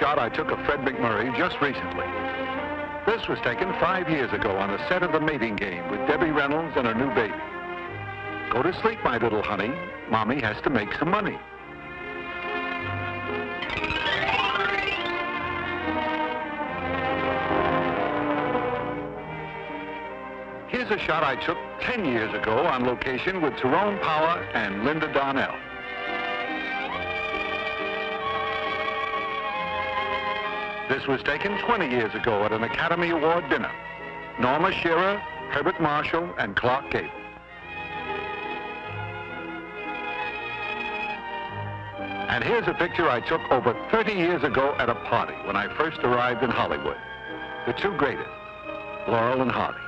shot I took of Fred McMurray just recently. This was taken 5 years ago on the set of The Mating Game with Debbie Reynolds and her new baby. Go to sleep, my little honey. Mommy has to make some money. Here's a shot I took 10 years ago on location with Tyrone Power and Linda Darnell. This was taken 20 years ago at an Academy Award dinner. Norma Shearer, Herbert Marshall, and Clark Gable. And here's a picture I took over 30 years ago at a party when I first arrived in Hollywood. The two greatest, Laurel and Hardy.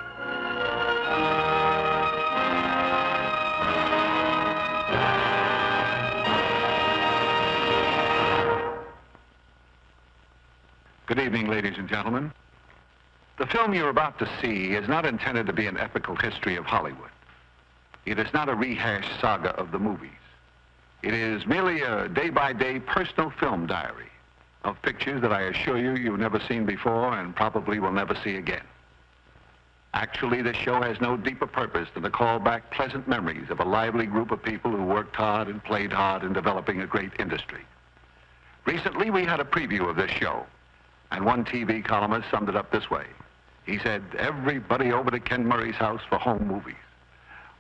Good evening, ladies and gentlemen. The film you're about to see is not intended to be an epical history of Hollywood. It is not a rehashed saga of the movies. It is merely a day-by-day personal film diary of pictures that I assure you you've never seen before and probably will never see again. Actually, this show has no deeper purpose than to call back pleasant memories of a lively group of people who worked hard and played hard in developing a great industry. Recently, we had a preview of this show. And one TV columnist summed it up this way. He said, everybody over to Ken Murray's house for home movies.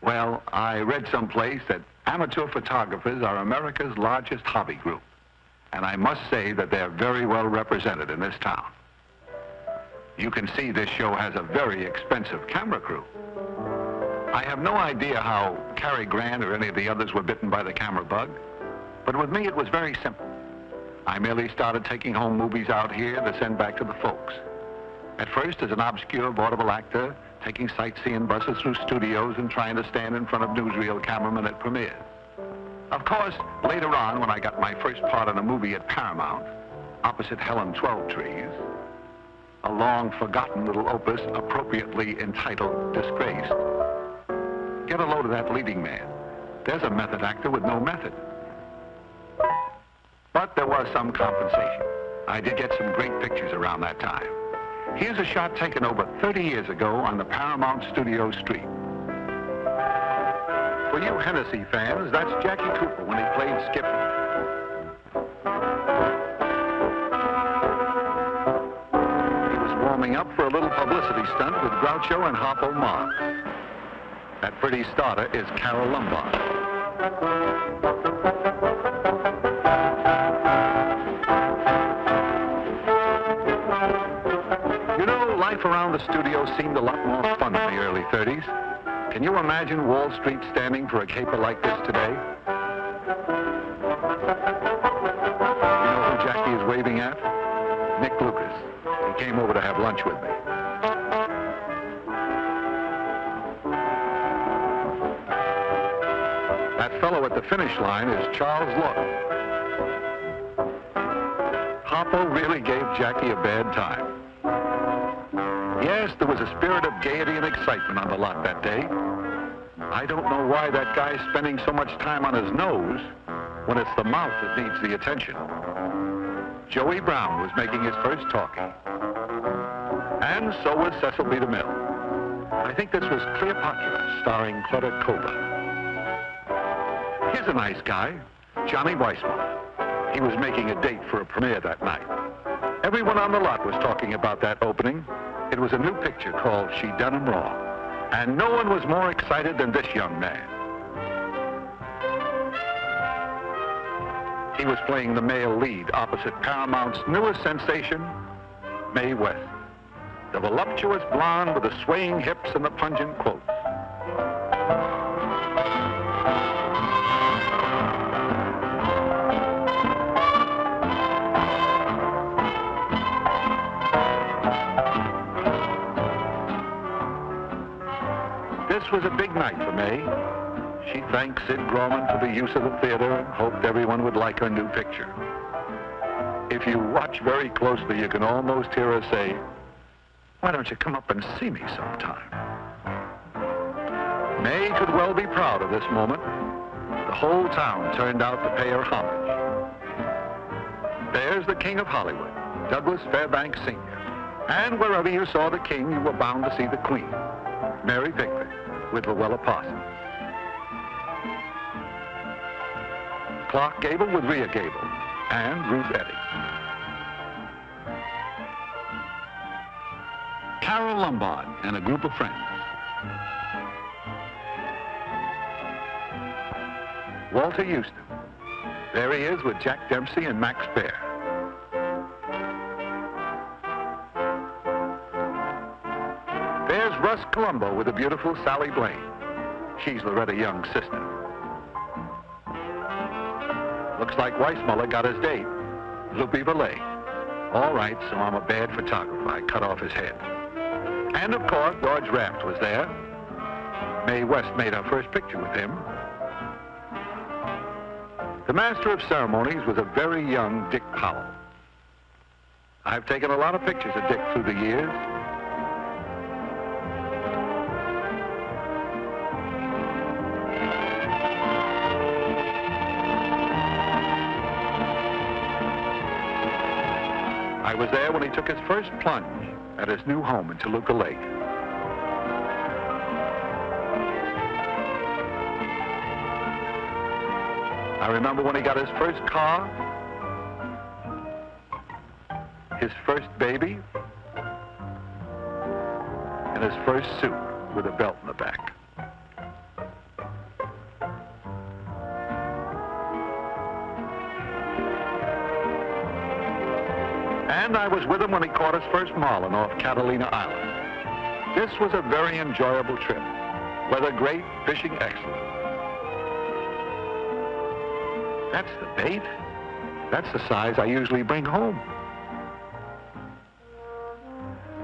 Well, I read someplace that amateur photographers are America's largest hobby group. And I must say that they're very well represented in this town. You can see this show has a very expensive camera crew. I have no idea how Cary Grant or any of the others were bitten by the camera bug. But with me, it was very simple. I merely started taking home movies out here to send back to the folks. At first, as an obscure vaudeville actor, taking sightseeing buses through studios and trying to stand in front of newsreel cameramen at premieres. Of course, later on, when I got my first part in a movie at Paramount, opposite Helen Twelvetrees, a long-forgotten little opus appropriately entitled Disgraced. Get a load of that leading man. There's a method actor with no method. But there was some compensation. I did get some great pictures around that time. Here's a shot taken over 30 years ago on the Paramount Studio Street. For you Hennessy fans, that's Jackie Cooper when he played Skippy. He was warming up for a little publicity stunt with Groucho and Harpo Marx. That pretty starter is Carole Lombard. Life around the studio seemed a lot more fun in the early 30s. Can you imagine Wall Street standing for a caper like this today? You know who Jackie is waving at? Nick Lucas. He came over to have lunch with me. That fellow at the finish line is Charles Lawton. Harpo really gave Jackie a bad time. Yes, there was a spirit of gaiety and excitement on the lot that day. I don't know why that guy's spending so much time on his nose when it's the mouth that needs the attention. Joey Brown was making his first talking. And so was Cecil B. DeMille. I think this was Cleopatra, starring Cleta Coba. Here's a nice guy, Johnny Weissmuller. He was making a date for a premiere that night. Everyone on the lot was talking about that opening. It was a new picture called She Done 'Em Wrong. And no one was more excited than this young man. He was playing the male lead opposite Paramount's newest sensation, Mae West. The voluptuous blonde with the swaying hips and the pungent quotes. This was a big night for Mae. She thanked Sid Grauman for the use of the theater and hoped everyone would like her new picture. If you watch very closely, you can almost hear her say, "Why don't you come up and see me sometime?" Mae could well be proud of this moment. The whole town turned out to pay her homage. There's the king of Hollywood, Douglas Fairbanks Sr. And wherever you saw the king, you were bound to see the queen, Mary Pickford, with Luella Parsons. Clark Gable with Rhea Gable, and Ruth Eddy. Carol Lombard and a group of friends. Walter Houston. There he is with Jack Dempsey and Max Baer. There's Russ Colombo with the beautiful Sally Blaine. She's Loretta Young's sister. Looks like Weissmuller got his date. Loopy Valet. All right, so I'm a bad photographer. I cut off his head. And of course, George Raft was there. Mae West made her first picture with him. The master of ceremonies was a very young Dick Powell. I've taken a lot of pictures of Dick through the years. I was there when he took his first plunge at his new home in Toluca Lake. I remember when he got his first car, his first baby, and his first suit with a belt in the back. And I was with him when he caught his first marlin off Catalina Island. This was a very enjoyable trip. Weather great, fishing excellent. That's the bait. That's the size I usually bring home.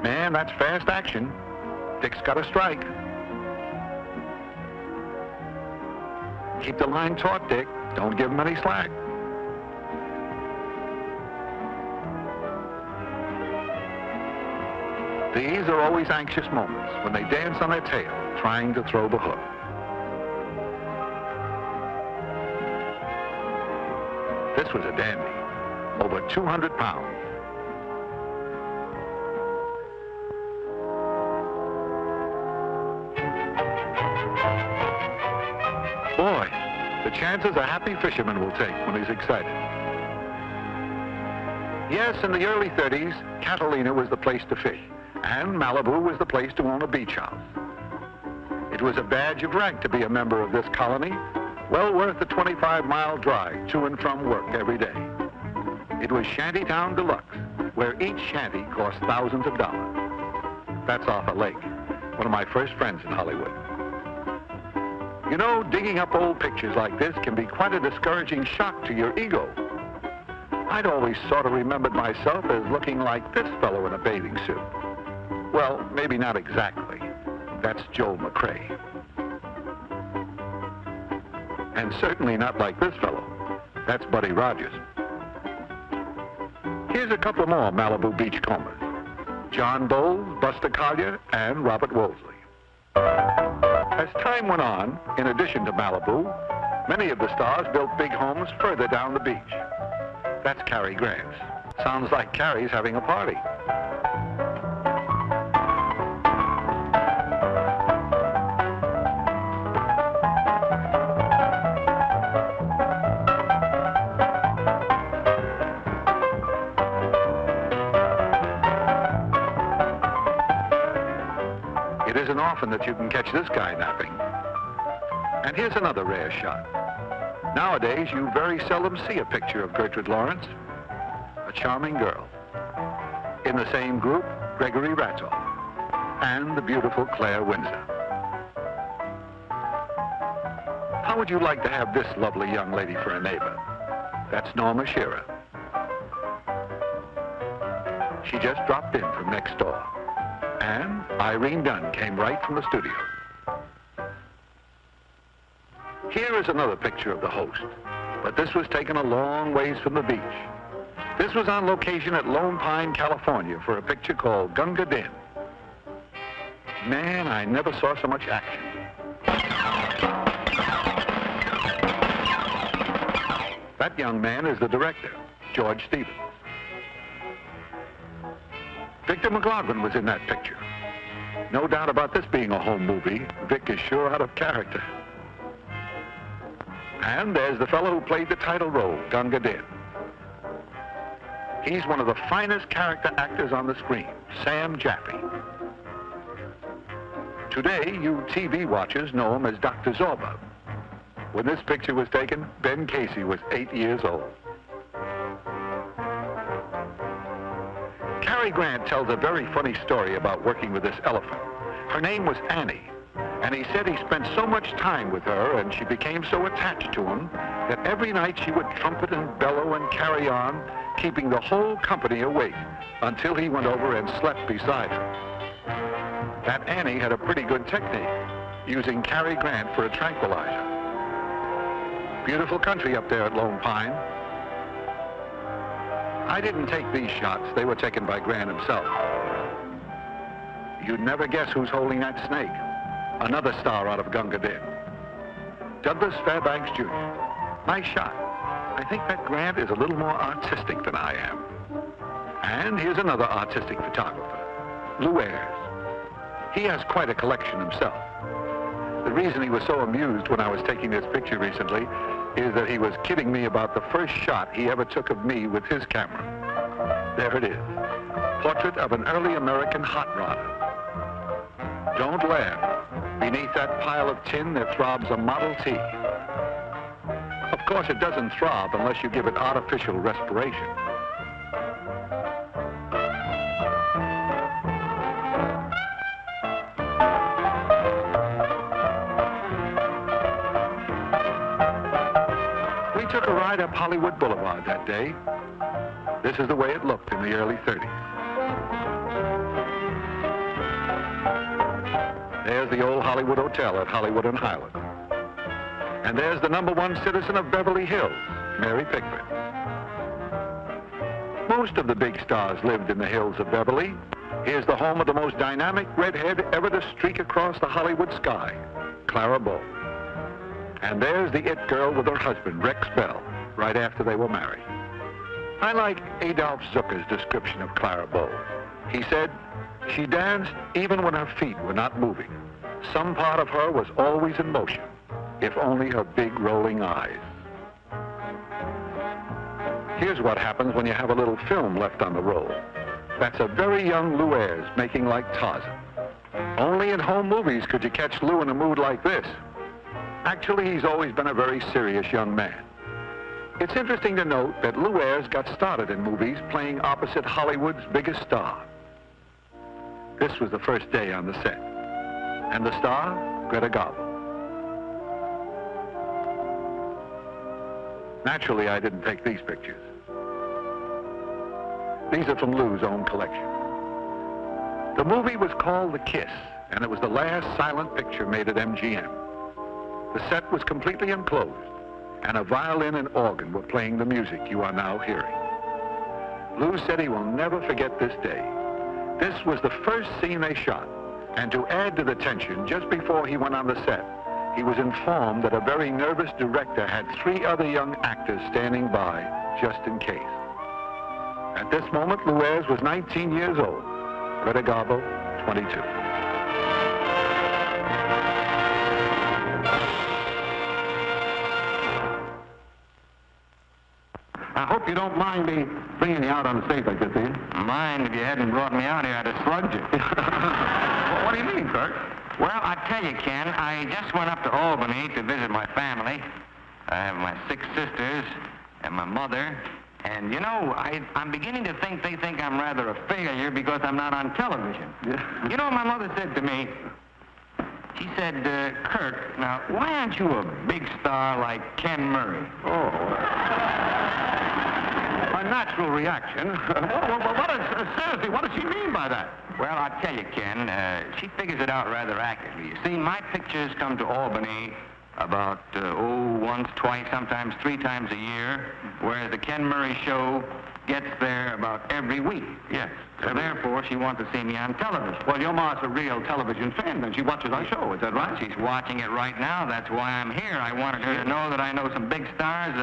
Man, that's fast action. Dick's got a strike. Keep the line taut, Dick. Don't give him any slack. These are always anxious moments when they dance on their tail, trying to throw the hook. This was a dandy, over 200 pounds. Boy, the chances a happy fisherman will take when he's excited. Yes, in the early 30s, Catalina was the place to fish, and Malibu was the place to own a beach house. It was a badge of rank to be a member of this colony, well worth the 25-mile drive to and from work every day. It was Shantytown Deluxe, where each shanty cost thousands of dollars. That's Arthur Lake, one of my first friends in Hollywood. You know, digging up old pictures like this can be quite a discouraging shock to your ego. I'd always sort of remembered myself as looking like this fellow in a bathing suit. Well, maybe not exactly. That's Joel McRae. And certainly not like this fellow. That's Buddy Rogers. Here's a couple more Malibu beachcombers. John Bowles, Buster Collier, and Robert Wolseley. As time went on, in addition to Malibu, many of the stars built big homes further down the beach. That's Cary Grant. Sounds like Cary's having a party. It isn't often that you can catch this guy napping. And here's another rare shot. Nowadays, you very seldom see a picture of Gertrude Lawrence, a charming girl. In the same group, Gregory Ratoff, and the beautiful Claire Windsor. How would you like to have this lovely young lady for a neighbor? That's Norma Shearer. She just dropped in from next door. And Irene Dunn came right from the studio. Here is another picture of the host, but this was taken a long ways from the beach. This was on location at Lone Pine, California for a picture called Gunga Din. Man, I never saw so much action. That young man is the director, George Stevens. Victor McLaglen was in that picture. No doubt about this being a home movie. Vic is sure out of character. And there's the fellow who played the title role, Gunga Din. He's one of the finest character actors on the screen, Sam Jaffe. Today, you TV watchers know him as Dr. Zorba. When this picture was taken, Ben Casey was 8 years old. Cary Grant tells a very funny story about working with this elephant. Her name was Annie, and he said he spent so much time with her and she became so attached to him that every night she would trumpet and bellow and carry on, keeping the whole company awake until he went over and slept beside her. That Annie had a pretty good technique, using Cary Grant for a tranquilizer. Beautiful country up there at Lone Pine. I didn't take these shots. They were taken by Grant himself. You'd never guess who's holding that snake. Another star out of Gunga Din. Douglas Fairbanks Jr. Nice shot. I think that Grant is a little more artistic than I am. And here's another artistic photographer, Lou Ayres. He has quite a collection himself. The reason he was so amused when I was taking this picture recently is that he was kidding me about the first shot he ever took of me with his camera. There it is. Portrait of an early American hot rodder. Don't laugh. Beneath that pile of tin, there throbs a Model T. Of course, it doesn't throb unless you give it artificial respiration. We took a ride up Hollywood Boulevard that day. This is the way it looked in the early 30s. There's the old Hollywood Hotel at Hollywood and Highland. And there's the #1 citizen of Beverly Hills, Mary Pickford. Most of the big stars lived in the hills of Beverly. Here's the home of the most dynamic redhead ever to streak across the Hollywood sky, Clara Bow. And there's the it girl with her husband, Rex Bell, right after they were married. I like Adolph Zucker's description of Clara Bow. He said, she danced even when her feet were not moving. Some part of her was always in motion, if only her big rolling eyes. Here's what happens when you have a little film left on the roll. That's a very young Lou Ayres making like Tarzan. Only in home movies could you catch Lou in a mood like this. Actually, he's always been a very serious young man. It's interesting to note that Lou Ayres got started in movies playing opposite Hollywood's biggest star. This was the first day on the set. And the star, Greta Garbo. Naturally, I didn't take these pictures. These are from Lou's own collection. The movie was called The Kiss, and it was the last silent picture made at MGM. The set was completely enclosed, and a violin and organ were playing the music you are now hearing. Lou said he will never forget this day. This was the first scene they shot, and to add to the tension, just before he went on the set, he was informed that a very nervous director had 3 other young actors standing by, just in case. At this moment, Lou Ayres was 19 years old, Greta Garbo, 22. I hope you don't mind me bringing you out on the stage like this, do you? Mind if you hadn't brought me out here, I'd have slugged you. Well, what do you mean, Kirk? Well, I tell you, Ken, I just went up to Albany to visit my family. I have my 6 sisters and my mother. And, you know, I'm beginning to think they think I'm rather a failure because I'm not on television. Yeah. You know what my mother said to me? She said, Kirk, now, why aren't you a big star like Ken Murray? A natural reaction. Seriously, what does she mean by that? Well, I tell you, Ken, she figures it out rather accurately. You see, my pictures come to Albany about, once, twice, sometimes 3 times a year, whereas the Ken Murray show gets there about every week. Yes. So therefore, she wants to see me on television. Well, your ma's a real television fan, then. She watches our show, is that right? She's watching it right now. That's why I'm here. I wanted her to know that I know some big stars.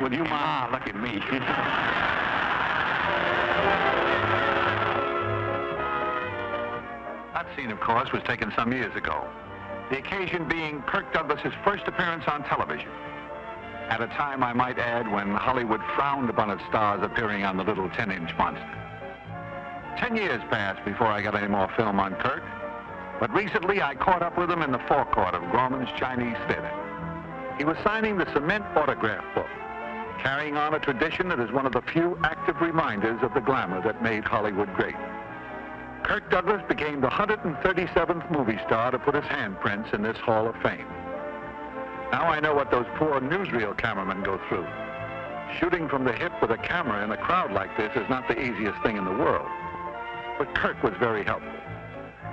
Would you, Ma? Look at me. That scene, of course, was taken some years ago. The occasion being Kirk Douglas's first appearance on television. At a time, I might add, when Hollywood frowned upon its stars appearing on the little 10-inch monster. 10 years passed before I got any more film on Kirk, but recently I caught up with him in the forecourt of Gorman's Chinese Theater. He was signing the cement autograph book, carrying on a tradition that is one of the few active reminders of the glamour that made Hollywood great. Kirk Douglas became the 137th movie star to put his handprints in this Hall of Fame. Now I know what those poor newsreel cameramen go through. Shooting from the hip with a camera in a crowd like this is not the easiest thing in the world. But Kirk was very helpful.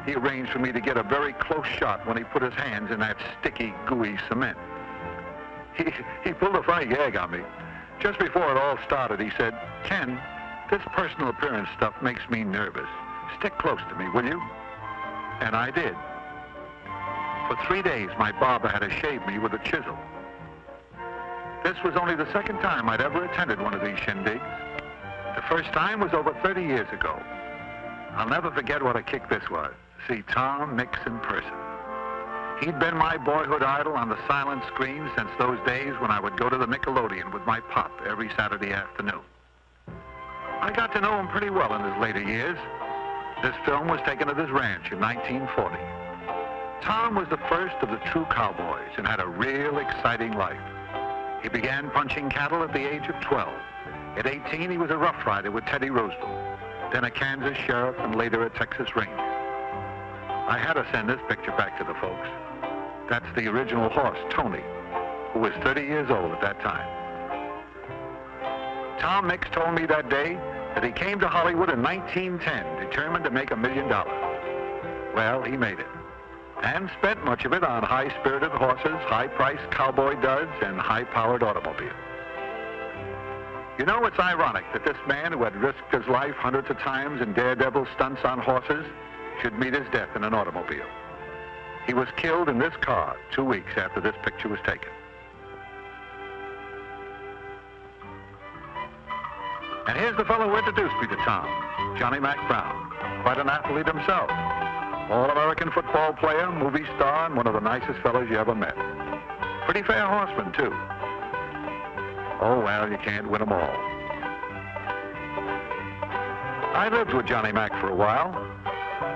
He arranged for me to get a very close shot when he put his hands in that sticky, gooey cement. He pulled a funny gag on me. Just before it all started, he said, "Ken, this personal appearance stuff makes me nervous. Stick close to me, will you?" And I did. For 3 days, my barber had to shave me with a chisel. This was only the second time I'd ever attended one of these shindigs. The first time was over 30 years ago. I'll never forget what a kick this was, to see Tom Mix in person. He'd been my boyhood idol on the silent screen since those days when I would go to the Nickelodeon with my pop every Saturday afternoon. I got to know him pretty well in his later years. This film was taken at his ranch in 1940. Tom was the first of the true cowboys and had a real exciting life. He began punching cattle at the age of 12. At 18, he was a rough rider with Teddy Roosevelt, then a Kansas sheriff and later a Texas Ranger. I had to send this picture back to the folks. That's the original horse, Tony, who was 30 years old at that time. Tom Mix told me that day that he came to Hollywood in 1910, determined to make $1 million. Well, he made it, and spent much of it on high-spirited horses, high-priced cowboy duds, and high-powered automobiles. You know, it's ironic that this man who had risked his life hundreds of times in daredevil stunts on horses should meet his death in an automobile. He was killed in this car 2 weeks after this picture was taken. And here's the fellow who introduced me to Tom, Johnny Mac Brown, quite an athlete himself. All-American football player, movie star, and one of the nicest fellows you ever met. Pretty fair horseman, too. Oh, well, you can't win them all. I lived with Johnny Mac for a while.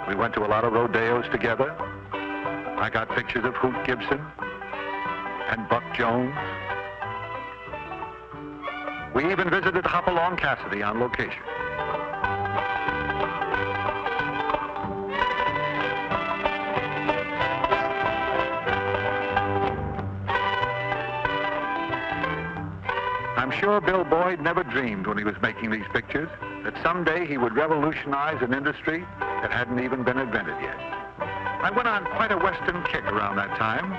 We went to a lot of rodeos together. I got pictures of Hoot Gibson and Buck Jones. We even visited Hopalong Cassidy on location. I'm sure Bill Boyd never dreamed when he was making these pictures that someday he would revolutionize an industry that hadn't even been invented yet. I went on quite a Western kick around that time.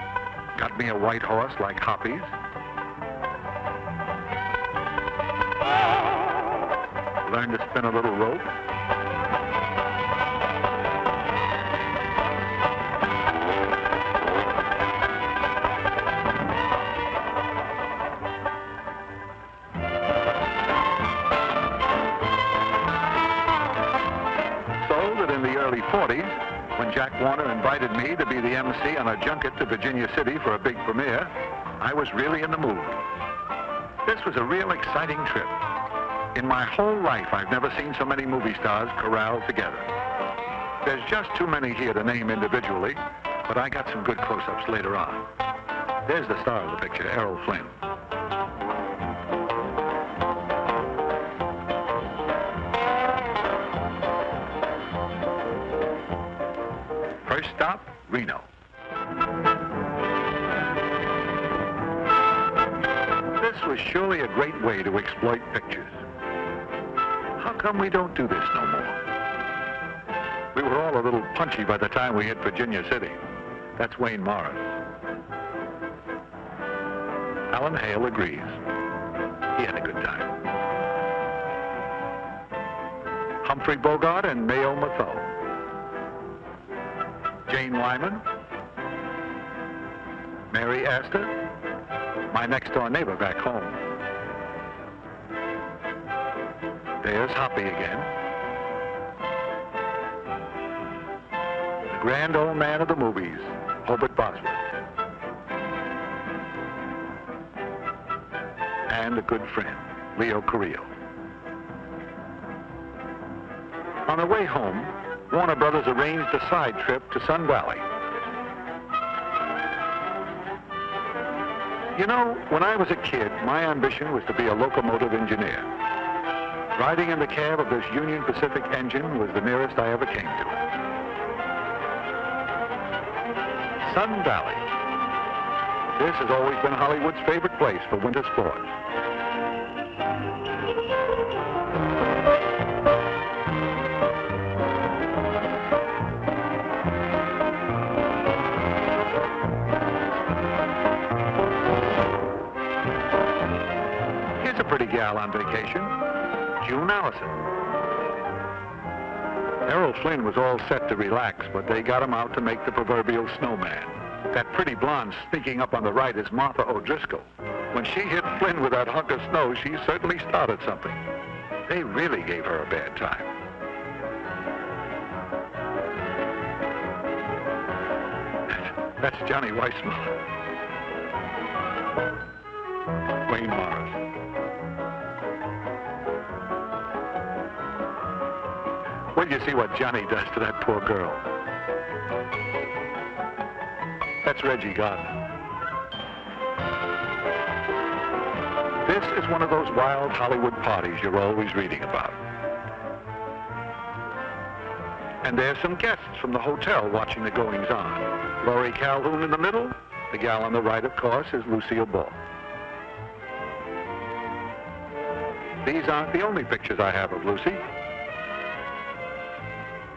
Got me a white horse like Hoppy's. Learned to spin a little rope. So that in the early 40s, when Jack Warner invited me to be the MC on a junket to Virginia City for a big premiere, I was really in the mood. This was a real exciting trip. In my whole life, I've never seen so many movie stars corralled together. There's just too many here to name individually, but I got some good close-ups later on. There's the star of the picture, Errol Flynn. First stop, Reno. This was surely a great way to exploit pictures. How come we don't do this no more? We were all a little punchy by the time we hit Virginia City. That's Wayne Morris. Alan Hale agrees. He had a good time. Humphrey Bogart and Mayo Matho. Jane Wyman. Mary Astor. My next-door neighbor back home. There's Hoppy again. grand old man of the movies, Hobart Bosworth. And a good friend, Leo Carrillo. On the way home, Warner Brothers arranged a side trip to Sun Valley. You know, when I was a kid, my ambition was to be a locomotive engineer. Riding in the cab of this Union Pacific engine was the nearest I ever came to it. Sun Valley. This has always been Hollywood's favorite place for winter sports. Here's a pretty gal on vacation, June Allyson. Errol Flynn was all set to relax, but they got him out to make the proverbial snowman. That pretty blonde sneaking up on the right is Martha O'Driscoll. When she hit Flynn with that hunk of snow, she certainly started something. They really gave her a bad time. That's Johnny Weissmuller. Wayne Morris. Well, you see what Johnny does to that poor girl. That's Reggie Gardner. This is one of those wild Hollywood parties you're always reading about. And there's some guests from the hotel watching the goings-on. Laurie Calhoun in the middle. The gal on the right, of course, is Lucille Ball. These aren't the only pictures I have of Lucy.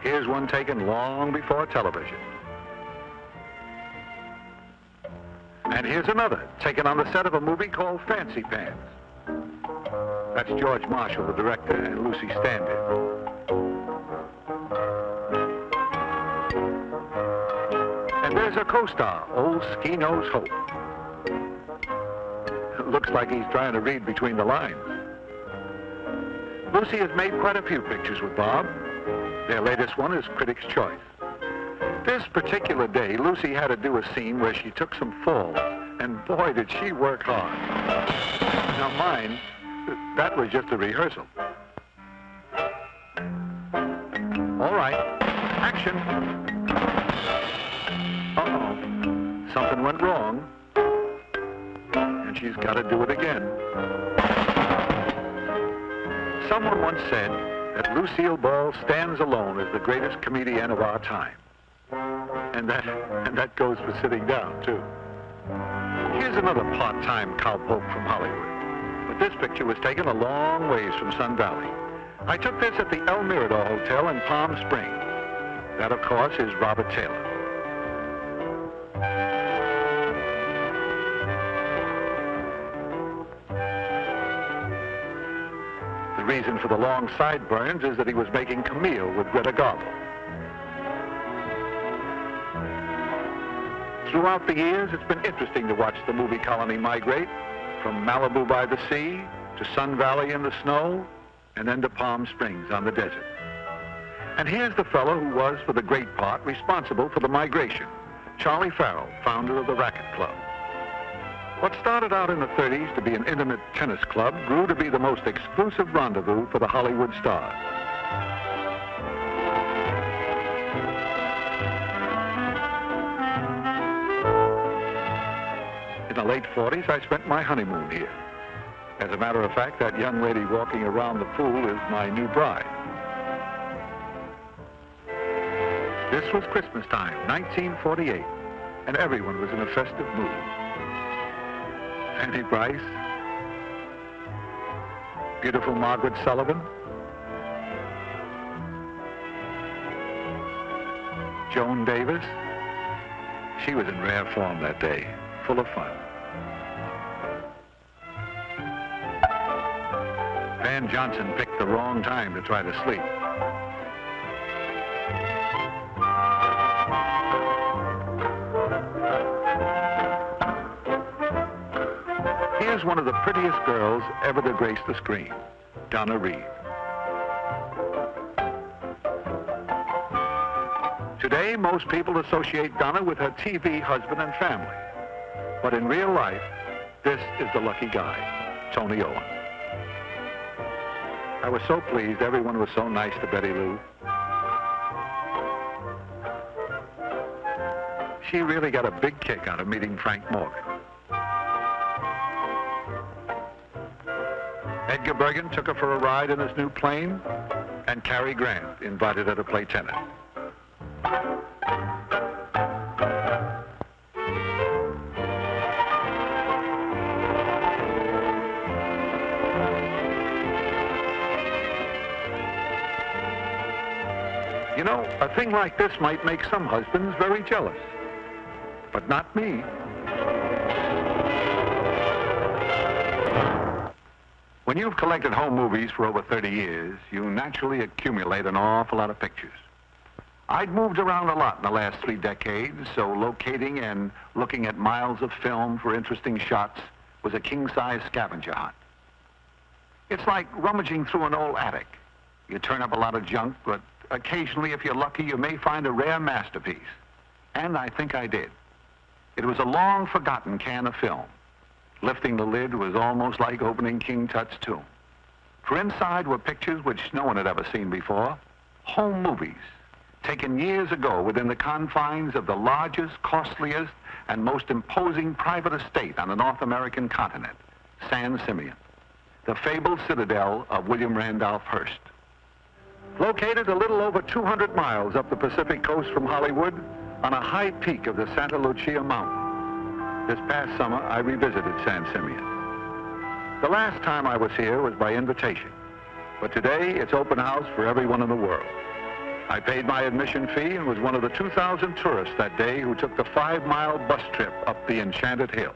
Here's one taken long before television. And here's another, taken on the set of a movie called Fancy Pants. That's George Marshall, the director, and Lucy Stanley. And there's her co-star, old Ski-Nose Hope. Looks like he's trying to read between the lines. Lucy has made quite a few pictures with Bob. Their latest one is Critics' Choice. This particular day, Lucy had to do a scene where she took some falls, and boy, did she work hard. Now mine, that was just a rehearsal. All right, action. Uh-oh, something went wrong, and she's got to do it again. Someone once said that Lucille Ball stands alone as the greatest comedian of our time. And that goes for sitting down, too. Here's another part-time cowpoke from Hollywood. But this picture was taken a long ways from Sun Valley. I took this at the El Mirador Hotel in Palm Springs. That, of course, is Robert Taylor. The reason for the long sideburns is that he was making Camille with Greta Garbo. Throughout the years, it's been interesting to watch the movie colony migrate from Malibu by the sea to Sun Valley in the snow and then to Palm Springs on the desert. And here's the fellow who was, for the great part, responsible for the migration, Charlie Farrell, founder of the Racquet Club. What started out in the 30s to be an intimate tennis club grew to be the most exclusive rendezvous for the Hollywood stars. In the late 40s, I spent my honeymoon here. As a matter of fact, that young lady walking around the pool is my new bride. This was Christmas time, 1948, and everyone was in a festive mood. Fanny Bryce, beautiful Margaret Sullivan, Joan Davis. She was in rare form that day, full of fun. Van Johnson picked the wrong time to try to sleep. Here's one of the prettiest girls ever to grace the screen, Donna Reed. Today, Today, most people associate Donna with her TV husband and family. But in real life, this is the lucky guy, Tony Owen. I was so pleased everyone was so nice to Betty Lou. She really got a big kick out of meeting Frank Morgan. Edgar Bergen took her for a ride in his new plane, and Cary Grant invited her to play tennis. You know, a thing like this might make some husbands very jealous, but not me. When you've collected home movies for over 30 years, you naturally accumulate an awful lot of pictures. I'd moved around a lot in the last 3 decades, so locating and looking at miles of film for interesting shots was a king-size scavenger hunt. It's like rummaging through an old attic. You turn up a lot of junk, but occasionally, if you're lucky, you may find a rare masterpiece. And I think I did. It was a long-forgotten can of film. Lifting the lid was almost like opening King Tut's tomb. For inside were pictures which no one had ever seen before. Home movies, taken years ago within the confines of the largest, costliest, and most imposing private estate on the North American continent, San Simeon, the fabled citadel of William Randolph Hearst. Located a little over 200 miles up the Pacific coast from Hollywood, on a high peak of the Santa Lucia Mountain. This past summer, I revisited San Simeon. The last time I was here was by invitation, but today it's open house for everyone in the world. I paid my admission fee and was one of the 2,000 tourists that day who took the 5-mile bus trip up the Enchanted Hill.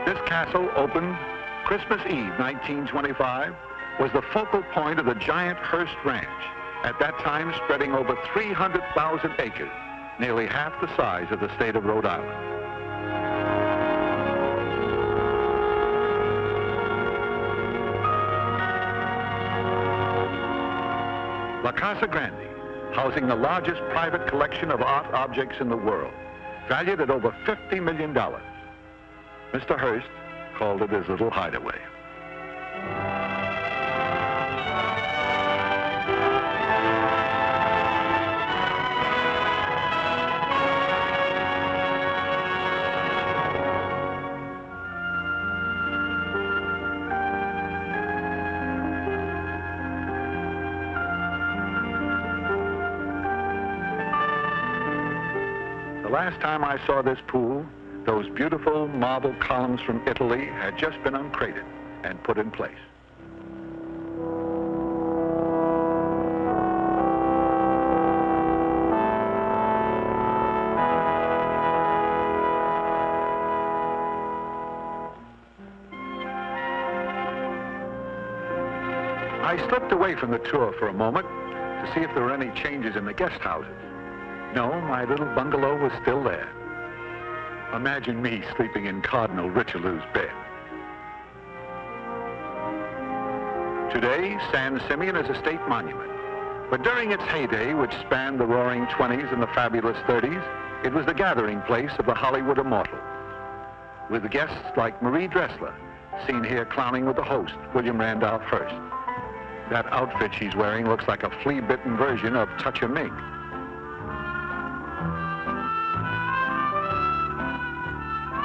This castle opened Christmas Eve, 1925, was the focal point of the giant Hearst Ranch, at that time spreading over 300,000 acres, nearly half the size of the state of Rhode Island. La Casa Grande, housing the largest private collection of art objects in the world, valued at over $50 million. Mr. Hearst called it his little hideaway. The last time I saw this pool, those beautiful marble columns from Italy had just been uncrated and put in place. I slipped away from the tour for a moment to see if there were any changes in the guest houses. No, my little bungalow was still there. Imagine me sleeping in Cardinal Richelieu's bed. Today, San Simeon is a state monument. But during its heyday, which spanned the roaring 20s and the fabulous 30s, it was the gathering place of the Hollywood immortals, with guests like Marie Dressler, seen here clowning with the host, William Randolph Hearst. That outfit she's wearing looks like a flea-bitten version of Touch a Mink.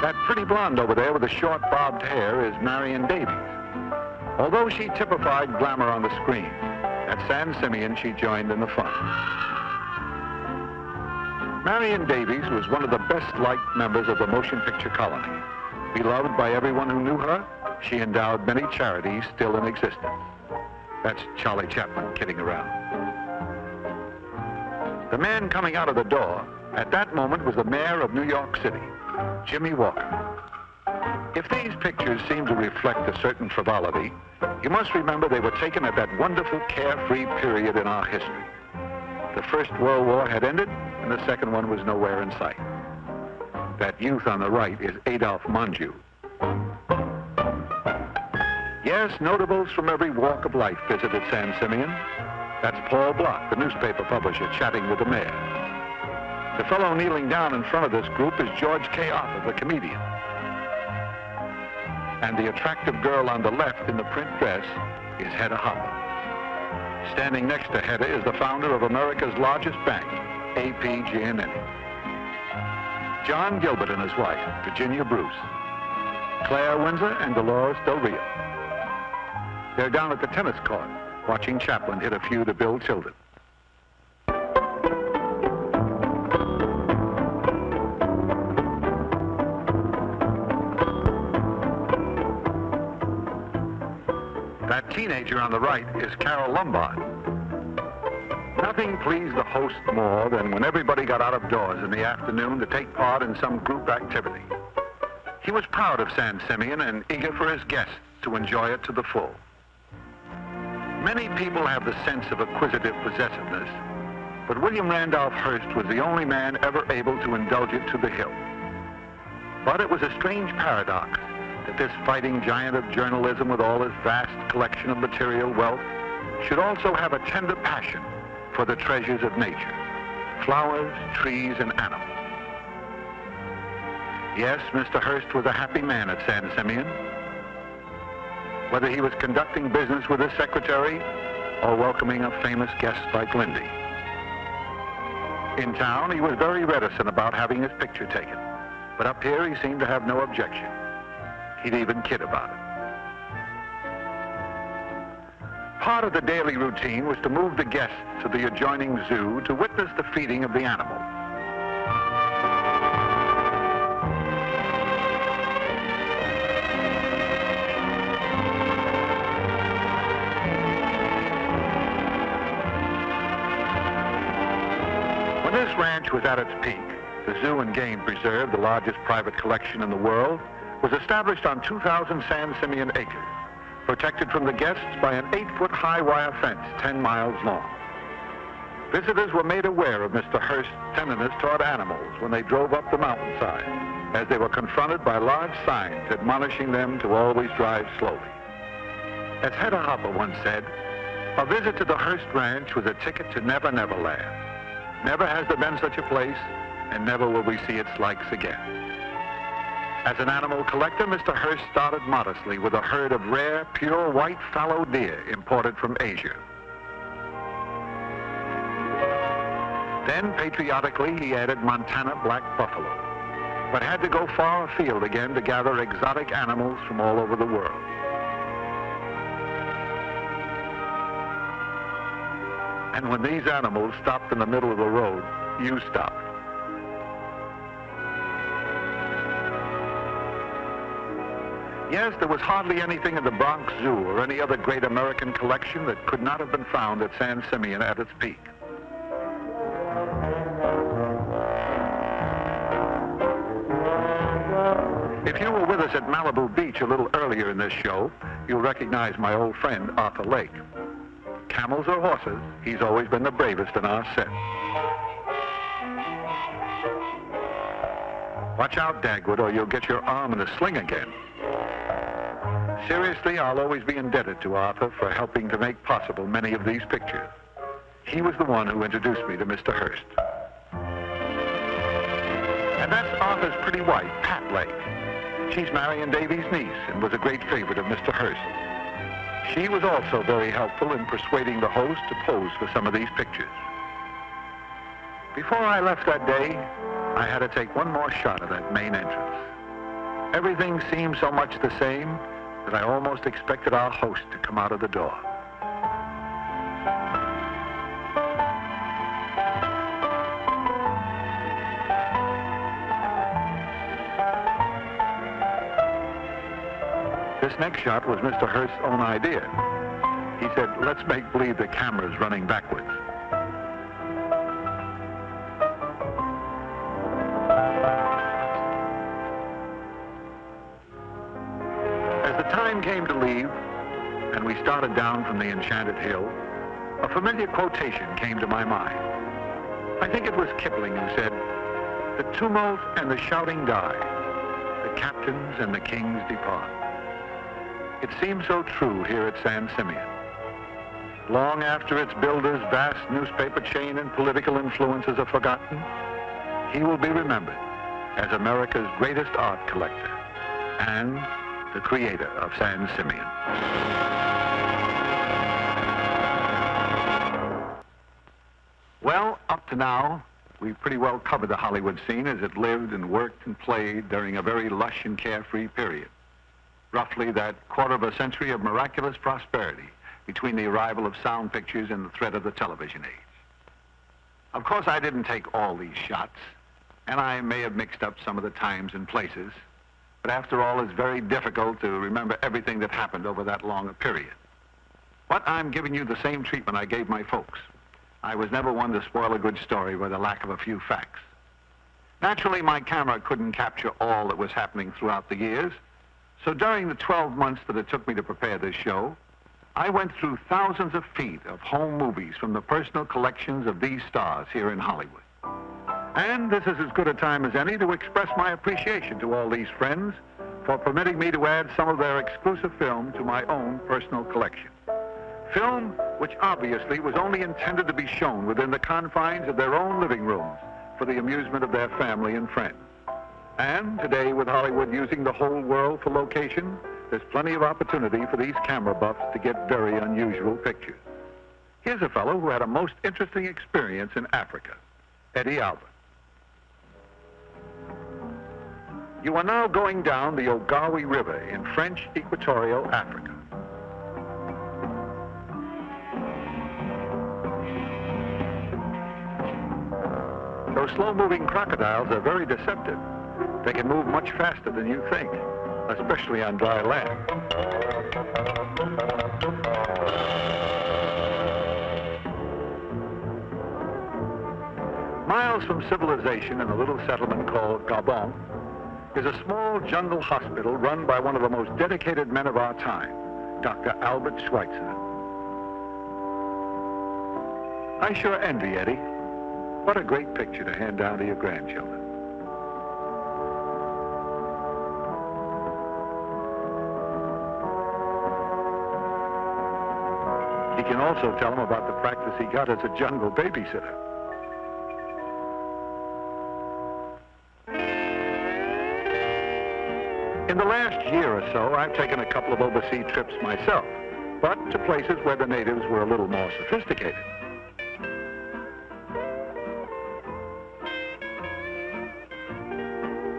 That pretty blonde over there with the short bobbed hair is Marion Davies. Although she typified glamour on the screen, at San Simeon she joined in the fun. Marion Davies was one of the best-liked members of the motion picture colony. Beloved by everyone who knew her, she endowed many charities still in existence. That's Charlie Chaplin kidding around. The man coming out of the door at that moment was the mayor of New York City, Jimmy Walker. If these pictures seem to reflect a certain frivolity, you must remember they were taken at that wonderful carefree period in our history. The First World War had ended, and the second one was nowhere in sight. That youth on the right is Adolphe Monjou. Yes, notables from every walk of life visited San Simeon. That's Paul Block, the newspaper publisher, chatting with the mayor. The fellow kneeling down in front of this group is George K. Arthur, the comedian. And the attractive girl on the left in the print dress is Hedda Hopper. Standing next to Hedda is the founder of America's largest bank, APG&E. John Gilbert and his wife, Virginia Bruce. Claire Windsor and Dolores Del Rio. They're down at the tennis court, watching Chaplin hit a few to Bill Tilden. That teenager on the right is Carol Lombard. Nothing pleased the host more than when everybody got out of doors in the afternoon to take part in some group activity. He was proud of San Simeon and eager for his guests to enjoy it to the full. Many people have the sense of acquisitive possessiveness, but William Randolph Hearst was the only man ever able to indulge it to the hilt. But it was a strange paradox that this fighting giant of journalism with all his vast collection of material wealth should also have a tender passion for the treasures of nature, flowers, trees, and animals. Yes, Mr. Hearst was a happy man at San Simeon. Whether he was conducting business with his secretary or welcoming a famous guest like Lindy. In town, he was very reticent about having his picture taken, but up here he seemed to have no objection. He'd even kid about it. Part of the daily routine was to move the guests to the adjoining zoo to witness the feeding of the animals. When this ranch was at its peak, the Zoo and Game Preserve, the largest private collection in the world, was established on 2,000 San Simeon acres, protected from the guests by an 8-foot high wire fence 10 miles long. Visitors were made aware of Mr. Hearst's tenderness toward animals when they drove up the mountainside, as they were confronted by large signs admonishing them to always drive slowly. As Hedda Hopper once said, a visit to the Hearst Ranch was a ticket to Never Never Land. Never has there been such a place, and never will we see its likes again. As an animal collector, Mr. Hearst started modestly with a herd of rare, pure white fallow deer imported from Asia. Then, patriotically, he added Montana black buffalo, but had to go far afield again to gather exotic animals from all over the world. And when these animals stopped in the middle of the road, you stopped. Yes, there was hardly anything in the Bronx Zoo or any other great American collection that could not have been found at San Simeon at its peak. If you were with us at Malibu Beach a little earlier in this show, you'll recognize my old friend, Arthur Lake. Camels or horses, he's always been the bravest in our set. Watch out, Dagwood, or you'll get your arm in a sling again. Seriously, I'll always be indebted to Arthur for helping to make possible many of these pictures. He was the one who introduced me to Mr. Hearst. And that's Arthur's pretty wife, Pat Lake. She's Marion Davies' niece and was a great favorite of Mr. Hearst. She was also very helpful in persuading the host to pose for some of these pictures. Before I left that day, I had to take one more shot of that main entrance. Everything seemed so much the same that I almost expected our host to come out of the door. This next shot was Mr. Hearst's own idea. He said, let's make believe the camera's running backwards. As the time came to leave, and we started down from the Enchanted Hill, a familiar quotation came to my mind. I think it was Kipling who said, "The tumult and the shouting die, the captains and the kings depart." It seems so true here at San Simeon. Long after its builder's vast newspaper chain and political influences are forgotten, he will be remembered as America's greatest art collector and the creator of San Simeon. Well, up to now, we've pretty well covered the Hollywood scene as it lived and worked and played during a very lush and carefree period. Roughly that quarter of a century of miraculous prosperity between the arrival of sound pictures and the threat of the television age. Of course, I didn't take all these shots, and I may have mixed up some of the times and places, but after all, it's very difficult to remember everything that happened over that long a period. But I'm giving you the same treatment I gave my folks. I was never one to spoil a good story by the lack of a few facts. Naturally, my camera couldn't capture all that was happening throughout the years, so during the 12 months that it took me to prepare this show, I went through thousands of feet of home movies from the personal collections of these stars here in Hollywood. And this is as good a time as any to express my appreciation to all these friends for permitting me to add some of their exclusive film to my own personal collection. Film which obviously was only intended to be shown within the confines of their own living rooms for the amusement of their family and friends. And today, with Hollywood using the whole world for location, there's plenty of opportunity for these camera buffs to get very unusual pictures. Here's a fellow who had a most interesting experience in Africa, Eddie Albert. You are now going down the Ogawi River in French Equatorial Africa. Those slow-moving crocodiles are very deceptive. They can move much faster than you think, especially on dry land. Miles from civilization in a little settlement called Gabon is a small jungle hospital run by one of the most dedicated men of our time, Dr. Albert Schweitzer. I sure envy Eddie. What a great picture to hand down to your grandchildren. He can also tell them about the practice he got as a jungle babysitter. In the last year or so, I've taken a couple of overseas trips myself, but to places where the natives were a little more sophisticated.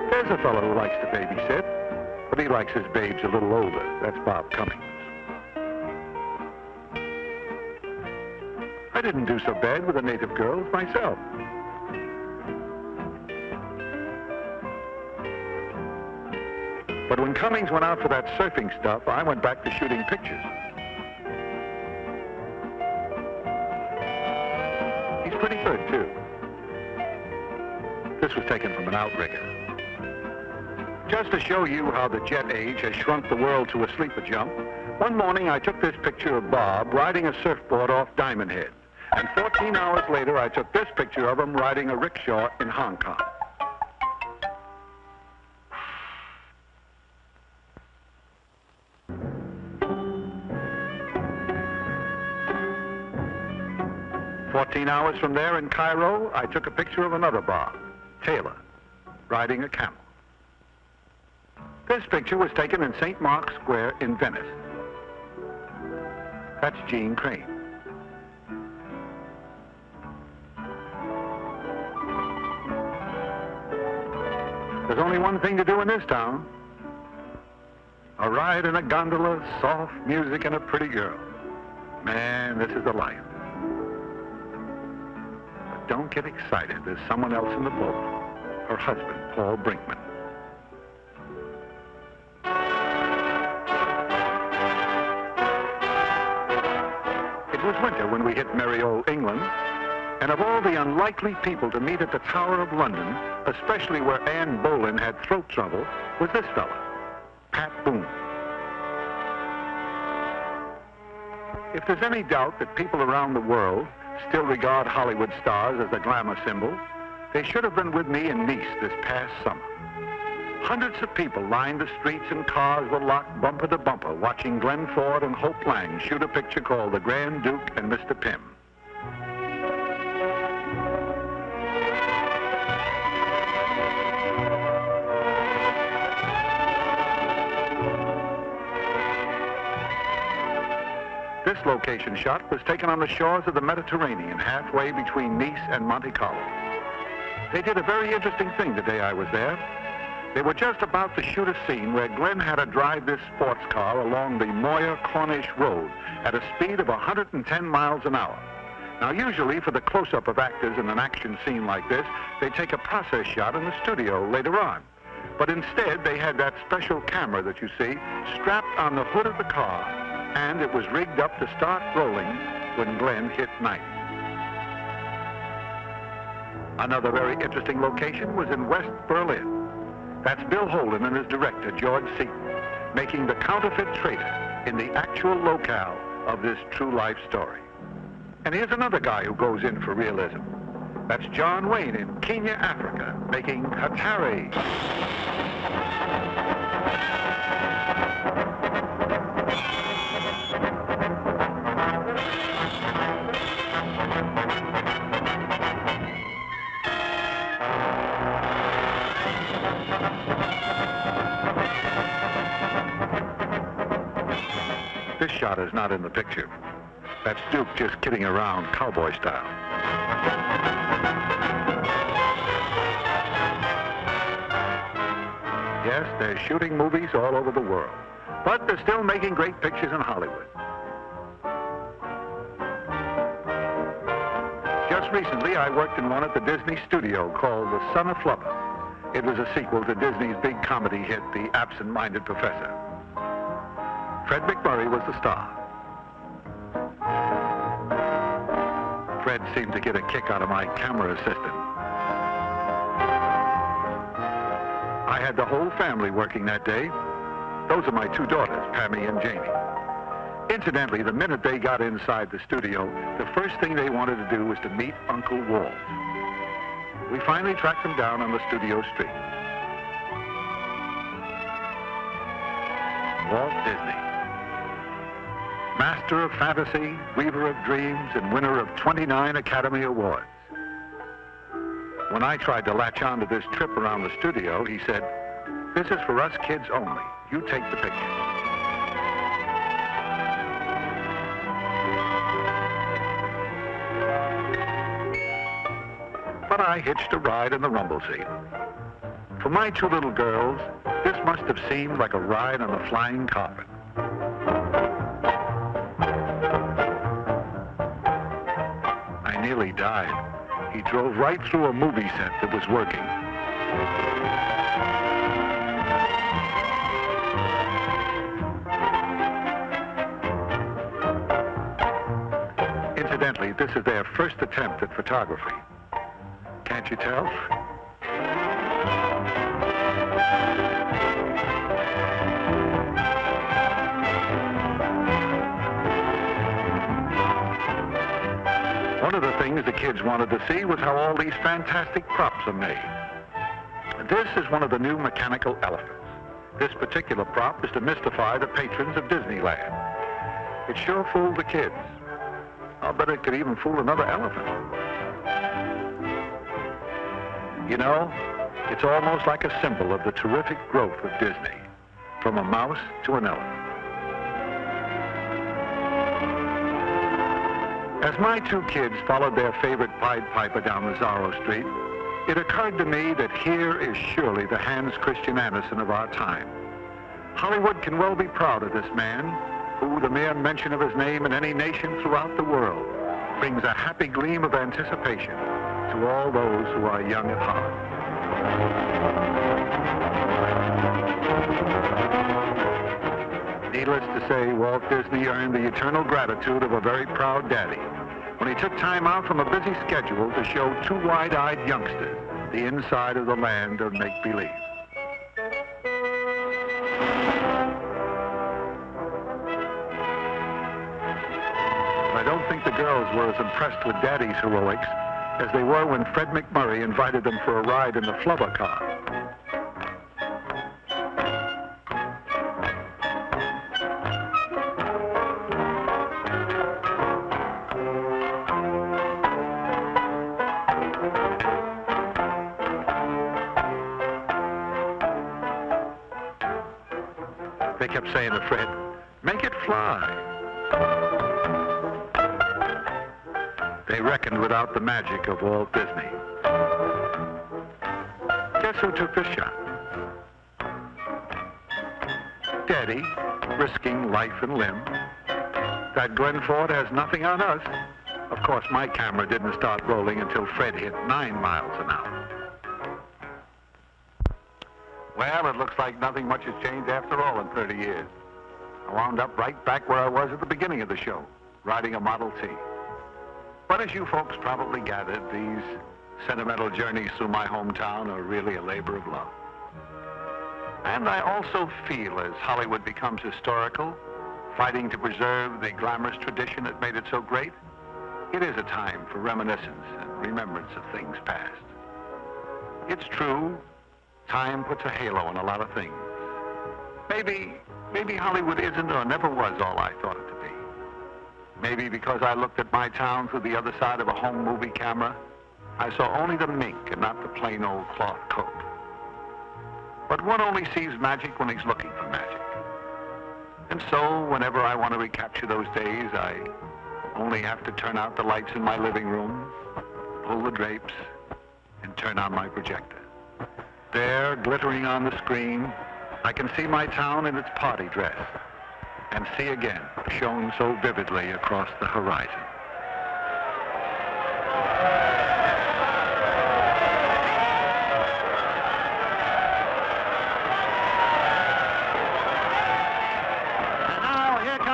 There's a fellow who likes to babysit, but he likes his babes a little older. That's Bob Cummings. I didn't do so bad with the native girls myself. But when Cummings went out for that surfing stuff, I went back to shooting pictures. He's pretty good, too. This was taken from an outrigger. Just to show you how the jet age has shrunk the world to a sleeper jump, one morning I took this picture of Bob riding a surfboard off Diamond Head. And 14 hours later, I took this picture of him riding a rickshaw in Hong Kong. "14 hours from there in Cairo, I took a picture of another Bob, Taylor, riding a camel. This picture was taken in St. Mark's Square in Venice. That's Jean Crane. There's only one thing to do in this town. A ride in a gondola, soft music, and a pretty girl. Man, this is the life. But don't get excited. There's someone else in the boat. Her husband, Paul Brinkman. It was winter when we hit merry old England. And of all the unlikely people to meet at the Tower of London, especially where Anne Boleyn had throat trouble, was this fella, Pat Boone. If there's any doubt that people around the world still regard Hollywood stars as a glamour symbol, they should have been with me in Nice this past summer. Hundreds of people lined the streets and cars were locked bumper to bumper watching Glenn Ford and Hope Lang shoot a picture called The Grand Duke and Mr. Pym. This location shot was taken on the shores of the Mediterranean, halfway between Nice and Monte Carlo. They did a very interesting thing the day I was there. They were just about to shoot a scene where Glenn had to drive this sports car along the Moyer-Corniche Road at a speed of 110 miles an hour. Now, usually for the close-up of actors in an action scene like this, they take a process shot in the studio later on. But instead, they had that special camera that you see strapped on the hood of the car, and it was rigged up to start rolling when Glenn hit 90. Another very interesting location was in West Berlin. That's Bill Holden and his director, George Seaton, making the counterfeit traitor in the actual locale of this true life story. And here's another guy who goes in for realism. That's John Wayne in Kenya, Africa, making Hatari. This shot is not in the picture. That's Duke just kidding around cowboy style. Yes, they're shooting movies all over the world, but they're still making great pictures in Hollywood. Just recently, I worked in one at the Disney studio called The Son of Flubber. It was a sequel to Disney's big comedy hit, The Absent-Minded Professor. Fred MacMurray was the star. Fred seemed to get a kick out of my camera assistant. I had the whole family working that day. Those are my two daughters, Pammy and Jamie. Incidentally, the minute they got inside the studio, the first thing they wanted to do was to meet Uncle Walt. We finally tracked them down on the studio street. Walt Disney. Master of fantasy, weaver of dreams, and winner of 29 Academy Awards. When I tried to latch on to this trip around the studio, he said, "This is for us kids only. You take the picture." But I hitched a ride in the rumble seat. For my two little girls, this must have seemed like a ride on the flying carpet. I nearly died. He drove right through a movie set that was working. Incidentally, this is their first attempt at photography. Can't you tell? One of the things the kids wanted to see was how all these fantastic props are made. This is one of the new mechanical elephants. This particular prop is to mystify the patrons of Disneyland. It sure fooled the kids. I'll bet it could even fool another elephant. You know, it's almost like a symbol of the terrific growth of Disney, from a mouse to an elephant. As my two kids followed their favorite Pied Piper down the Zorro Street, it occurred to me that here is surely the Hans Christian Andersen of our time. Hollywood can well be proud of this man, who, the mere mention of his name in any nation throughout the world, brings a happy gleam of anticipation to all those who are young at heart. Needless to say, Walt Disney earned the eternal gratitude of a very proud daddy when he took time out from a busy schedule to show two wide-eyed youngsters the inside of the land of make-believe. I don't think the girls were as impressed with Daddy's heroics as they were when Fred MacMurray invited them for a ride in the Flubber car. They kept saying to Fred, make it fly. They reckoned without the magic of Walt Disney. Guess who took the shot? Daddy, risking life and limb. That Glen Ford has nothing on us. Of course, my camera didn't start rolling until Fred hit 9 miles an hour. Well, it looks like nothing much has changed after all in 30 years. I wound up right back where I was at the beginning of the show, riding a Model T. But as you folks probably gathered, these sentimental journeys through my hometown are really a labor of love. And I also feel as Hollywood becomes historical, fighting to preserve the glamorous tradition that made it so great, it is a time for reminiscence and remembrance of things past. It's true, time puts a halo on a lot of things. Maybe Hollywood isn't or never was all I thought it to be. Maybe because I looked at my town through the other side of a home movie camera, I saw only the mink and not the plain old cloth coat. But one only sees magic when he's looking for magic. And so, whenever I want to recapture those days, I only have to turn out the lights in my living room, pull the drapes, and turn on my projector. There, glittering on the screen, I can see my town in its party dress, and see again, shown so vividly across the horizon.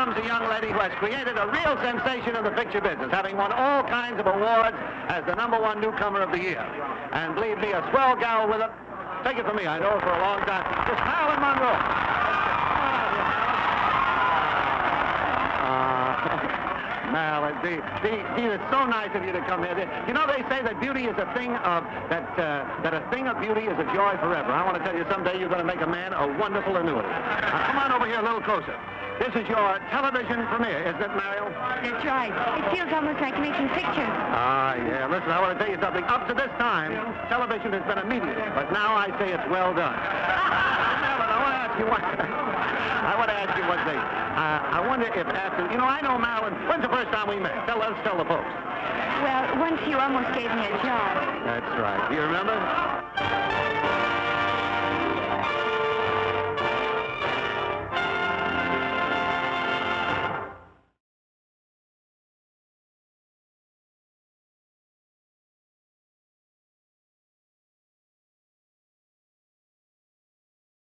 A young lady who has created a real sensation in the picture business, having won all kinds of awards as the #1 newcomer of the year. And believe me, a swell gal with it. Take it from me, I know her for a long time. Just Marilyn Monroe. Marilyn, it's so nice of you to come here. You know, they say that beauty is a thing of, that a thing of beauty is a joy forever. I want to tell you, someday you're going to make a man a wonderful annuity. Now, come on over here a little closer. This is your television premiere, isn't it, Mariel? That's right. It feels almost like making pictures. Ah, yeah. Listen, I want to tell you something. Up to this time, television has been a medium, but now I say it's well done. Marilyn, I want to ask you one thing. I wonder if after, I know, Marilyn, when's the first time we met? Let's tell the folks. Well, once you almost gave me a job. That's right. Do you remember?